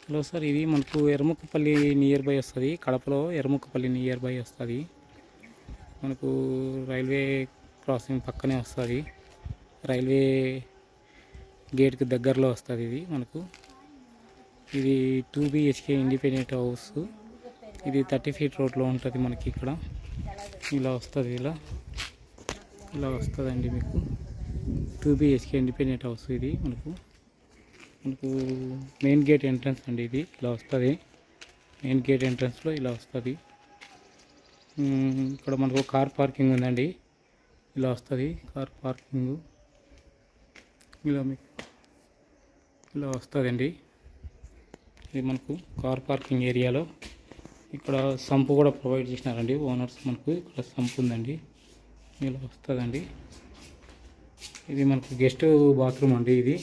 Hello sir, ఇది మనకు Erramukkapalli near by వస్తుంది. కడపలో ఎర్రముక్కపల్లి నియర్ బై వస్తుంది. మనకు రైల్వే క్రాసింగ్ పక్కనే వస్తుంది. రైల్వే గేట్కి దగ్గరలో వస్తుంది. ఇది 2 BHK ఇండిపెండెంట్ హౌస్. ఇది 30 ఫీట్ రోడ్లో ఉంటుంది. మనకి ఇక్కడ ఇలా వస్తుంది. ఇలా వస్తుందండి. మీకు 2 BHK ఇండిపెండెంట్ హౌస్. ఇది మనకు మెయిన్ గేట్ ఎంట్రన్స్ అండి. ఇది ఇలా వస్తుంది. మెయిన్ గేట్ ఎంట్రన్స్లో ఇలా వస్తుంది. ఇక్కడ మనకు కార్ పార్కింగ్ ఉందండి. ఇలా వస్తుంది కార్ పార్కింగ్. ఇలా వస్తుందండి. ఇది మనకు కార్ పార్కింగ్ ఏరియాలో ఇక్కడ సంపు కూడా ప్రొవైడ్ చేసినారండి ఓనర్స్. మనకు ఇక్కడ సంపు ఉందండి. ఇలా వస్తుందండి. ఇది మనకు గెస్ట్ బాత్రూమ్ అండి. ఇది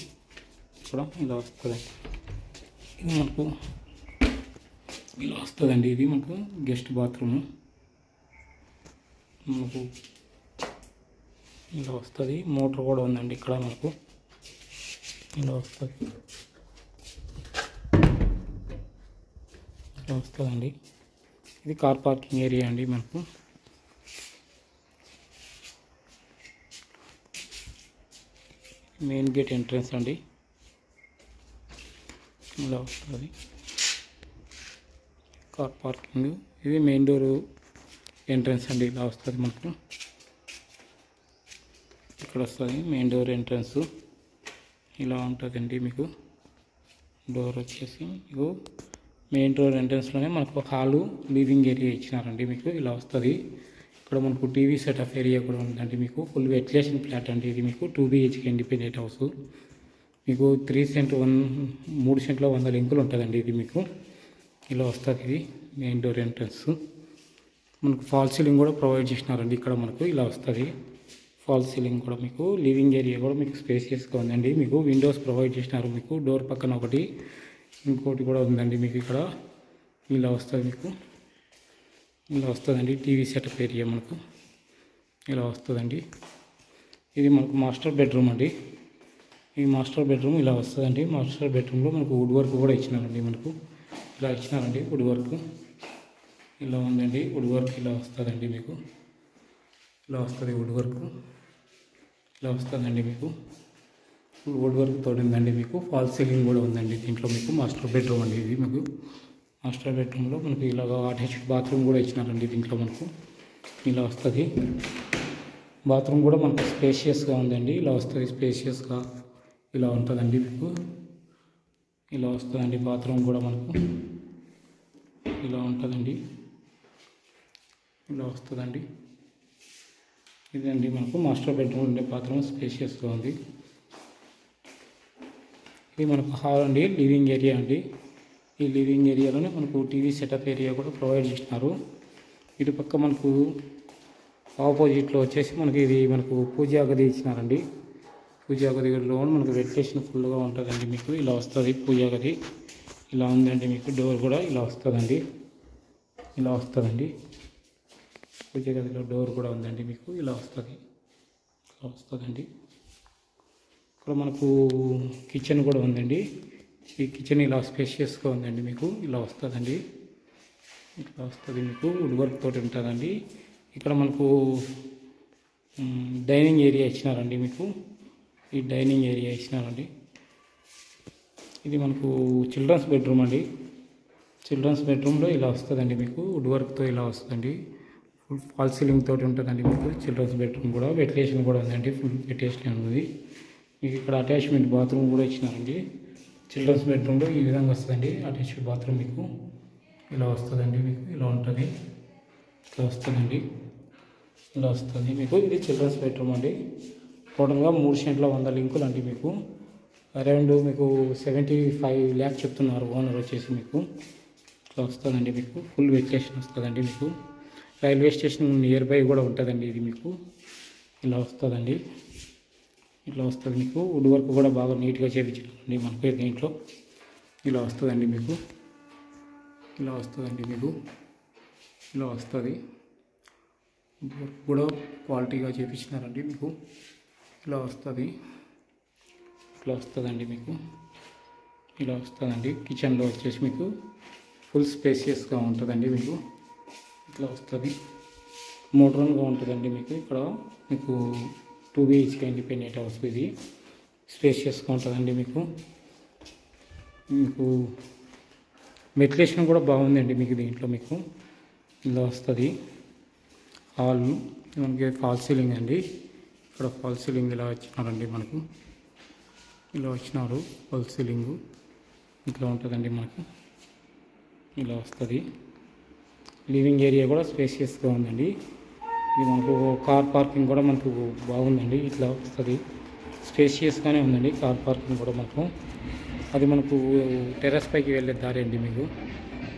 ఇక్కడ ఇలా వస్తుందండి. ఇది మనకు గెస్ట్ బాత్రూమ్. మనకు ఇలా వస్తుంది. మోటార్ కూడా ఉందండి ఇక్కడ. మనకు ఇలా వస్తుందండి. ఇది కార్ పార్కింగ్ ఏరియా అండి. మనకు మెయిన్ గేట్ ఎంట్రన్స్ అండి. ఇలా వస్తుంది కార్ పార్కింగ్. ఇది మెయిన్ డోర్ ఎంట్రన్స్ అండి. ఇలా వస్తుంది. మనకు ఇక్కడ వస్తుంది మెయిన్ డోర్ ఎంట్రన్స్. ఇలా ఉంటుందండి. మీకు డోర్ వచ్చేసి మీకు మెయిన్ డోర్ ఎంట్రన్స్లోనే మనకు హాలు, లివింగ్ ఏరియా ఇచ్చినారండి. మీకు ఇలా వస్తుంది. ఇక్కడ మనకు టీవీ సెటప్ ఏరియా కూడా ఉందండి. మీకు ఫుల్ వెంటిలేషన్ ఫ్లాట్ అండి. ఇది మీకు 2 BHK ఇండిపెండెంట్ హౌస్. మీకు 3 సెంట్లో 100 లింకులు ఉంటుందండి. ఇది మీకు ఇలా వస్తుంది. ఇది మెయిన్ డోర్ ఎంట్రన్స్. మనకు ఫాల్ సీలింగ్ కూడా ప్రొవైడ్ చేసినారండి. ఇక్కడ మనకు ఇలా వస్తుంది ఫాల్ సీలింగ్ కూడా. మీకు లివింగ్ ఏరియా కూడా మీకు స్పేసియస్గా ఉందండి. మీకు విండోస్ ప్రొవైడ్ చేసినారు. మీకు డోర్ పక్కన ఒకటి, ఇంకోటి కూడా ఉందండి. మీకు ఇక్కడ ఇలా వస్తుంది. మీకు ఇలా వస్తుందండి. టీవీ సెటప్ ఏరియా మనకు ఇలా వస్తుందండి. ఇది మనకు మాస్టర్ బెడ్రూమ్ అండి. ఈ మాస్టర్ బెడ్రూమ్ ఇలా వస్తుందండి. మాస్టర్ బెడ్రూమ్లో మనకు వుడ్ వర్క్ కూడా ఇచ్చినారండి. మనకు ఇలా ఇచ్చినారండి వుడ్ వర్క్. ఇలా ఉందండి వుడ్ వర్క్. ఇలా వస్తుందండి. మీకు ఇలా వస్తుంది వుడ్ వర్క్. ఇలా వస్తుందండి. మీకు వుడ్ వర్క్ తోటి ఉందండి. మీకు ఫాల్ సీలింగ్ కూడా ఉందండి దీంట్లో. మీకు మాస్టర్ బెడ్రూమ్ అండి. ఇది మీకు మాస్టర్ బెడ్రూమ్లో మనకు ఇలాగ అటాచ్డ్ బాత్రూమ్ కూడా ఇచ్చినారండి దీంట్లో. మనకు ఇలా వస్తుంది. బాత్రూమ్ కూడా మనకు స్పేషియస్గా ఉందండి. ఇలా వస్తుంది స్పేషియస్గా. ఇలా ఉంటుందండి. మీకు ఇలా వస్తుందండి. బాత్రూమ్ కూడా మనకు ఇలా ఉంటుందండి. ఇలా వస్తుందండి. ఇదండి మనకు మాస్టర్ బెడ్రూమ్ ఉండే బాత్రూమ్ స్పేషియస్గా ఉంది. ఇది మనకు హాల్ అండి, లివింగ్ ఏరియా అండి. ఈ లివింగ్ ఏరియాలోనే మనకు టీవీ సెటప్ ఏరియా కూడా ప్రొవైడ్ చేసినారు. ఇటు పక్క మనకు ఆపోజిట్లో వచ్చేసి మనకి ఇది మనకు పూజా గది ఇచ్చినారండి. పూజా గదిలో మనకు వెంటిలేషన్ ఫుల్గా ఉంటుందండి. మీకు ఇలా వస్తుంది పూజా గది. ఇలా ఉందండి. మీకు డోర్ కూడా ఇలా వస్తుందండి. ఇలా వస్తుందండి. పూజా గదిలో డోర్ కూడా ఉందండి. మీకు ఇలా వస్తుందండి. ఇక్కడ మనకు కిచెన్ కూడా ఉందండి. ఈ కిచెన్ ఇలా స్పేషియస్గా ఉందండి. మీకు ఇలా వస్తుందండి. ఇట్లా వస్తుంది. మీకు వుడ్ వర్క్ తోటి ఉంటుందండి. ఇక్కడ మనకు డైనింగ్ ఏరియా ఇచ్చినారండి. మీకు ఈ డైనింగ్ ఏరియా ఇచ్చినారండి. ఇది మనకు చిల్డ్రన్స్ బెడ్రూమ్ అండి. చిల్డ్రన్స్ బెడ్రూమ్లో ఇలా వస్తుందండి. మీకు వుడ్ వర్క్తో ఇలా వస్తుందండి. ఫుల్ ఫాల్ సీలింగ్ తోటి ఉంటుందండి. మీకు చిల్డ్రన్స్ బెడ్రూమ్ కూడా వెంటిలేషన్ కూడా ఉందండి. ఫుల్ వెంటిలేషన్ ఉంది. మీకు ఇక్కడ అటాచ్మెంట్ బాత్రూమ్ కూడా ఇచ్చినారండి. చిల్డ్రన్స్ బెడ్రూమ్లో ఈ విధంగా వస్తుందండి అటాచ్డ్ బాత్రూమ్. మీకు ఇలా వస్తుందండి. మీకు ఇలా ఉంటుంది. ఇలా వస్తుందండి. ఇలా వస్తుంది. మీకు ఇది చిల్డ్రన్స్ బెడ్రూమ్ అండి. టోటల్గా 3 సెంట్లో 100 లింకులు అండి. మీకు అరౌండ్ మీకు 75 lakhs చెప్తున్నారు ఓనర్ వచ్చేసి. మీకు ఇట్లా వస్తుందండి. మీకు ఫుల్ వెంటిలేషన్ వస్తుందండి. మీకు రైల్వే స్టేషన్ నియర్ బై కూడా ఉంటుందండి. ఇది మీకు ఇలా వస్తుందండి. ఇట్లా వస్తుంది. మీకు వుడ్ వర్క్ కూడా బాగా నీట్గా చేయించారండి మనకి దీంట్లో. ఇలా వస్తుందండి. మీకు ఇలా వస్తుందండి. మీకు ఇలా వస్తుంది. వుడ్ వర్క్ కూడా క్వాలిటీగా చేయించినారండి. మీకు ఇలా వస్తుంది. ఇట్లా వస్తుందండి. మీకు ఇలా వస్తుందండి. కిచెన్లో వచ్చేసి మీకు ఫుల్ స్పేసియస్గా ఉంటుందండి. మీకు ఇట్లా వస్తుంది, మోడ్రన్గా ఉంటుందండి. మీకు ఇక్కడ మీకు 2 BHK ఇండిపెండెంట్ హౌస్. ఇది స్పేషియస్గా ఉంటుందండి. మీకు వెంటిలేషన్ కూడా బాగుందండి. మీకు దీంట్లో మీకు ఇలా వస్తుంది. హాల్ మనకి ఫాల్ సీలింగ్ అండి. ఇక్కడ ఫాల్ సీలింగ్ ఇలా వచ్చినారండి. మనకు ఇలా వచ్చినారు ఫాల్ సీలింగ్. ఇట్లా ఉంటుందండి. మనకు ఇలా వస్తుంది. లివింగ్ ఏరియా కూడా స్పేషియస్గా ఉందండి. ఇది మనకు కార్ పార్కింగ్ కూడా మనకు బాగుందండి. ఇట్లా వస్తుంది, స్పేషియస్గానే ఉందండి. కార్ పార్కింగ్ కూడా అది మనకు టెర్రస్ పైకి వెళ్ళే దారి అండి. మీకు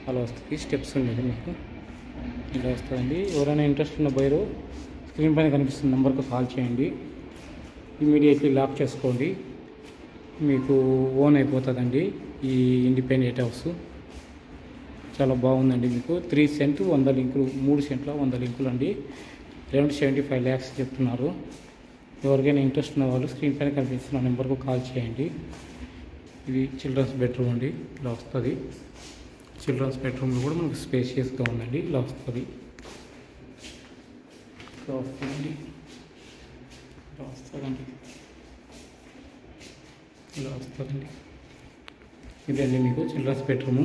అలా వస్తుంది, స్టెప్స్ ఉండేది. మీకు ఇలా వస్తుందండి. ఎవరైనా ఇంట్రెస్ట్ ఉన్న బయరు స్క్రీన్ పైన కనిపిస్తున్న నెంబర్కి కాల్ చేయండి. ఇమీడియట్లీ లాక్ చేసుకోండి, మీకు ఓన్ అయిపోతుందండి ఈ ఇండిపెండెంట్ హౌస్. చాలా బాగుందండి. మీకు 3 సెంట్లు 100 లింకులు, 3 సెంట్ల 100 లింకులు అండి. అరౌండ్ 75 lakhs చెప్తున్నారు. ఎవరికైనా ఇంట్రెస్ట్ ఉన్న వాళ్ళు స్క్రీన్ పైన కనిపిస్తున్న నెంబర్కు కాల్ చేయండి. ఇది చిల్డ్రన్స్ బెడ్రూమ్ అండి. ఇలా వస్తుంది. చిల్డ్రన్స్ బెడ్రూమ్లో కూడా మనకు స్పేషియస్గా ఉందండి. ఇలా వస్తుంది. ఇలా వస్తుందండి. ఇలా వస్తుందండి. ఇలా వస్తుందండి. ఇదండి మీకు చిల్డ్రన్స్ బెడ్రూము.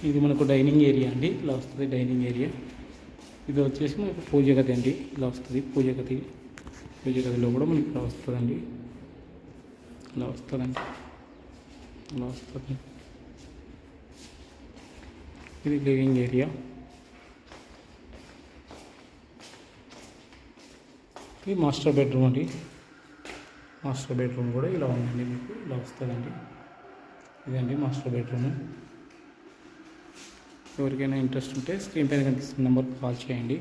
ఇది మనకు డైనింగ్ ఏరియా అండి. ఇలా వస్తుంది డైనింగ్ ఏరియా. ఇది వచ్చేసి మనకు పూజ గది అండి. ఇలా వస్తుంది పూజ గదిలో కూడా మనకి ఇలా వస్తుందండి. ఇలా వస్తుందండి. ఇలా వస్తుంది. ఇది లివింగ్ ఏరియా. ఇది మాస్టర్ బెడ్రూమ్ అండి. మాస్టర్ బెడ్రూమ్ కూడా ఇలా ఉందండి. మీకు ఇలా వస్తుందండి. ఇదండి మాస్టర్ బెడ్రూమ్. ఎవరికైనా ఇంట్రెస్ట్ ఉంటే స్క్రీన్ పైన కనిపిస్తున్న నెంబర్కి కాల్ చేయండి.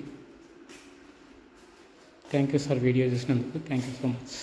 థ్యాంక్ యూ సార్, వీడియో చూసినందుకు థ్యాంక్ యూ సో మచ్.